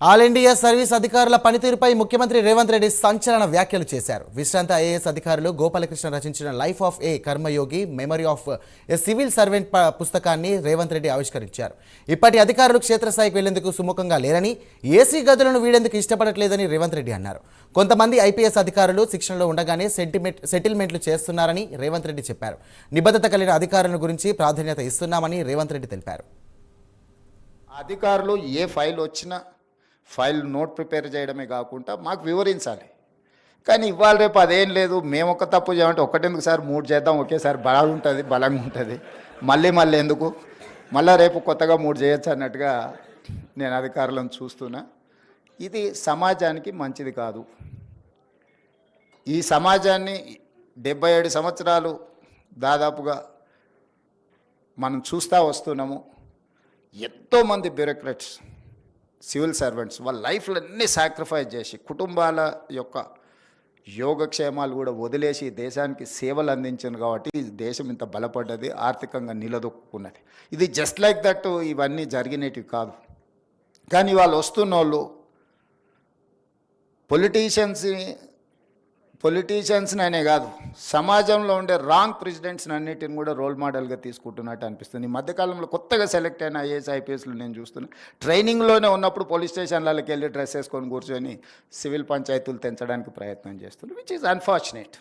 All India service అధికారుల పనితీరుపై ముఖ్యమంత్రి రేవంత్ రెడ్డి సంచలన వ్యాఖ్యలు చేశారు. విశ్రాంత ఐఏఎస్ అధికారులు గోపాలకృష్ణ రచించిన life of A Karmayogi memory of A civil servant పుస్తకాన్ని రేవంత్ రెడ్డి ఆవిష్కరించారు. ఇప్పటి అధికారులు క్షేత్రస్థాయికి వెళ్లేందుకు సుముఖంగా లేరని, ఏసీ గదులను వీడేందుకు ఇష్టపడట్లేదని రేవంత్ రెడ్డి అన్నారు. కొంతమంది ఐపీఎస్ అధికారులు శిక్షణలో ఉండగానే సెటిల్మెంట్లు చేస్తున్నారని రేవంత్ రెడ్డి చెప్పారు. నిబద్ధత కలిగిన అధికారుల గురించి ప్రాధాన్యత ఇస్తున్నామని రేవంత్ రెడ్డి తెలిపారు. అధికారులు ఏ ఫైల్ వచ్చినా ఫైల్ నోట్ ప్రిపేర్ చేయడమే కాకుండా మాకు వివరించాలి. కానీ ఇవాళ రేపు అదేం లేదు. మేము ఒక తప్పు చేయమంటే ఒకటెందుకు సార్ 3 చేద్దాం, ఒకేసారి బలంగా ఉంటుంది, మళ్ళీ ఎందుకు, మళ్ళీ రేపు కొత్తగా 3 చేయొచ్చు అన్నట్టుగా నేను అధికారులను చూస్తున్నా. ఇది సమాజానికి మంచిది కాదు. ఈ సమాజాన్ని 77 సంవత్సరాలు దాదాపుగా మనం చూస్తూ వస్తున్నాము. ఎంతోమంది బ్యూరోక్రాట్స్, సివిల్ సర్వెంట్స్ వాళ్ళ లైఫ్లన్నీ సాక్రిఫైస్ చేసి కుటుంబాల యొక్క యోగక్షేమాలు కూడా వదిలేసి దేశానికి సేవలు అందించారు. కాబట్టి ఈ దేశం ఇంత బలపడ్డది, ఆర్థికంగా నిలదొక్కున్నది. ఇది జస్ట్ లైక్ దట్ ఇవన్నీ జరిగినవి కాదు. కానీ వాళ్ళు వస్తున్న వాళ్ళు పొలిటీషియన్స్ని అనే కాదు, సమాజంలో ఉండే రాంగ్ ప్రెసిడెంట్స్ని అన్నిటిని కూడా రోల్ మోడల్గా తీసుకుంటున్నట్టు అనిపిస్తుంది. ఈ మధ్యకాలంలో కొత్తగా సెలెక్ట్ అయిన ఐఏఎస్ ఐపీఎస్లు నేను చూస్తున్నా. ట్రైనింగ్లోనే ఉన్నప్పుడు పోలీస్ స్టేషన్లకి వెళ్ళి డ్రెస్ వేసుకొని కూర్చొని సివిల్ పంచాయతీలు తెంచడానికి ప్రయత్నం చేస్తున్నారు, which is unfortunate.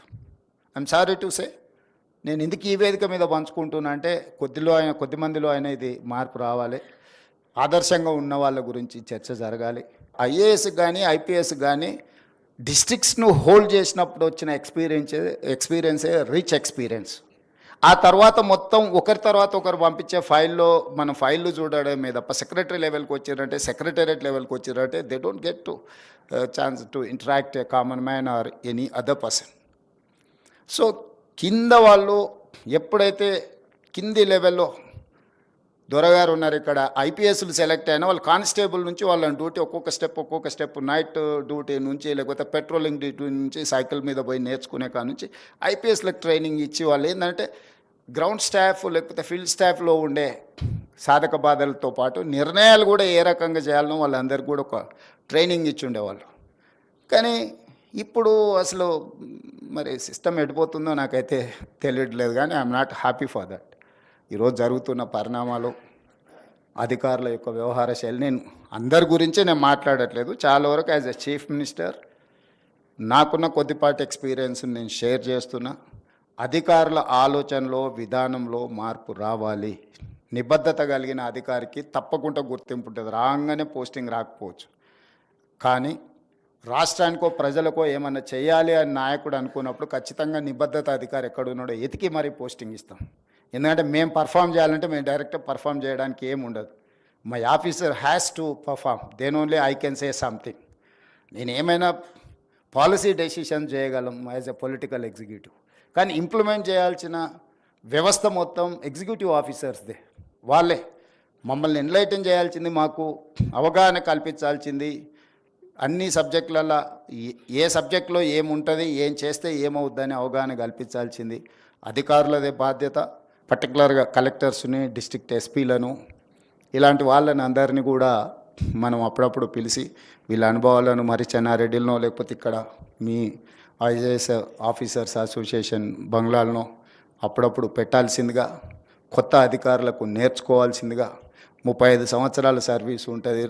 I'm sorry to say. నేను ఎందుకు ఈ వేదిక మీద పంచుకుంటున్నా అంటే కొద్ది మందిలో అయినా ఇది మార్పు రావాలి. ఆదర్శంగా ఉన్న వాళ్ళ గురించి చర్చ జరగాలి. ఐఏఎస్ కానీ ఐపీఎస్ కానీ డిస్ట్రిక్ట్స్ను హోల్డ్ చేసినప్పుడు వచ్చిన ఎక్స్పీరియన్సే రిచ్ ఎక్స్పీరియన్స్. ఆ తర్వాత మొత్తం ఒకరి తర్వాత ఒకరు పంపించే మనం ఫైళ్ళు చూడడమే తప్ప సెక్రటరీ లెవెల్కి వచ్చారంటే, సెక్రటేరియట్ లెవెల్కి వచ్చారంటే they don't get to chance to interact a common man or any other person. So కింద వాళ్ళు ఎప్పుడైతే కింది లెవెల్లో దొరగారు ఉన్నారు, ఇక్కడ ఐపీఎస్లు సెలెక్ట్ అయినా వాళ్ళు కానిస్టేబుల్ నుంచి వాళ్ళ డ్యూటీ ఒక్కొక్క స్టెప్ నైట్ డ్యూటీ నుంచి లేకపోతే పెట్రోలింగ్ డ్యూటీ నుంచి సైకిల్ మీద పోయి నేర్చుకునే కాడ నుంచి ఐపీఎస్లకు ట్రైనింగ్ ఇచ్చి వాళ్ళు ఏంటంటే గ్రౌండ్ స్టాఫ్ లేకపోతే ఫీల్డ్ స్టాఫ్లో ఉండే సాధక బాధలతో పాటు నిర్ణయాలు కూడా ఏ రకంగా చేయాలనో వాళ్ళందరికీ కూడా ఒక ట్రైనింగ్ ఇచ్చి ఉండేవాళ్ళు. కానీ ఇప్పుడు అసలు మరి సిస్టమ్ ఎడిపోతుందో నాకైతే తెలియట్లేదు. కానీ I'm not happy for that. ఈరోజు జరుగుతున్న పరిణామాలు, అధికారుల యొక్క వ్యవహార శైలి, నేను అందరి గురించే నేను మాట్లాడట్లేదు. చాలా వరకు యాజ్ ఎ చీఫ్ మినిస్టర్ నాకున్న కొద్దిపాటి ఎక్స్పీరియన్స్ నేను షేర్ చేస్తున్నా. అధికారుల ఆలోచనలో విధానంలో మార్పు రావాలి. నిబద్ధత కలిగిన అధికారికి తప్పకుండా గుర్తింపు ఉంటుంది. రాగానే పోస్టింగ్ రాకపోవచ్చు, కానీ రాష్ట్రానికో ప్రజలకో ఏమన్నా చేయాలి అని నాయకుడు అనుకున్నప్పుడు ఖచ్చితంగా నిబద్ధత అధికారి ఎక్కడున్నాడో ఎతికి మరీ పోస్టింగ్ ఇస్తాం. ఎందుకంటే మేము పర్ఫామ్ చేయాలంటే మేము డైరెక్ట్గా పర్ఫామ్ చేయడానికి ఏమి ఉండదు. My officer has to perform, then only I can say something. నేను ఏమైనా పాలసీ డెసిషన్ చేయగలం యాజ్ ఎ పొలిటికల్ ఎగ్జిక్యూటివ్, కానీ ఇంప్లిమెంట్ చేయాల్సిన వ్యవస్థ మొత్తం ఎగ్జిక్యూటివ్ ఆఫీసర్స్దే. వాళ్ళే మమ్మల్ని ఎన్లైటన్ చేయాల్సింది, మాకు అవగాహన కల్పించాల్సింది. అన్ని సబ్జెక్టులలో ఏ సబ్జెక్టులో ఏముంటుంది, ఏం చేస్తే ఏమవుద్దని అవగాహన కల్పించాల్సింది అధికారులదే బాధ్యత. పర్టికులర్గా కలెక్టర్స్ని, డిస్ట్రిక్ట్ ఎస్పీలను, ఇలాంటి వాళ్ళని అందరినీ కూడా మనం అప్పుడప్పుడు పిలిచి వీళ్ళ అనుభవాలను మరి చెన్నారెడ్డిలనో లేకపోతే ఇక్కడ మీ ఐఏఎస్ ఆఫీసర్స్ అసోసియేషన్ బంగ్లాలను అప్పుడప్పుడు పెట్టాల్సిందిగా, కొత్త అధికారులకు నేర్చుకోవాల్సిందిగా. 35 సంవత్సరాల సర్వీస్ ఉంటుంది.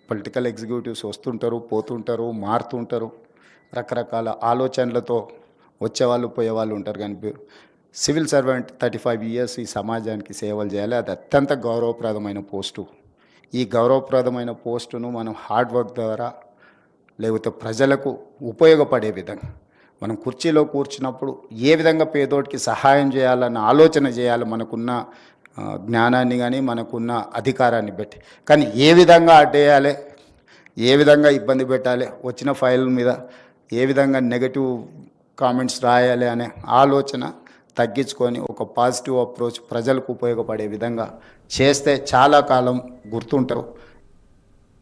పొలిటికల్ ఎగ్జిక్యూటివ్స్ వస్తుంటారు, పోతుంటారు, మారుతుంటారు, రకరకాల ఆలోచనలతో వచ్చేవాళ్ళు పోయేవాళ్ళు ఉంటారు. కానీ సివిల్ సర్వెంట్ 35 ఇయర్స్ ఈ సమాజానికి సేవలు చేయాలి. అది అత్యంత గౌరవప్రదమైన పోస్టు. ఈ గౌరవప్రదమైన పోస్టును మనం హార్డ్ వర్క్ ద్వారా లేకపోతే ప్రజలకు ఉపయోగపడే విధంగా మనం కుర్చీలో కూర్చున్నప్పుడు ఏ విధంగా పేదోడికి సహాయం చేయాలన్న ఆలోచన చేయాలి, మనకున్న జ్ఞానాన్ని కానీ మనకున్న అధికారాన్ని బట్టి. కానీ ఏ విధంగా అడ్డేయాలి, ఏ విధంగా ఇబ్బంది పెట్టాలి, వచ్చిన ఫైల్ మీద ఏ విధంగా నెగటివ్ కామెంట్స్ రాయాలి అనే ఆలోచన తగ్గించుకొని ఒక పాజిటివ్ అప్రోచ్ ప్రజలకు ఉపయోగపడే విధంగా చేస్తే చాలా కాలం గుర్తుంటారు.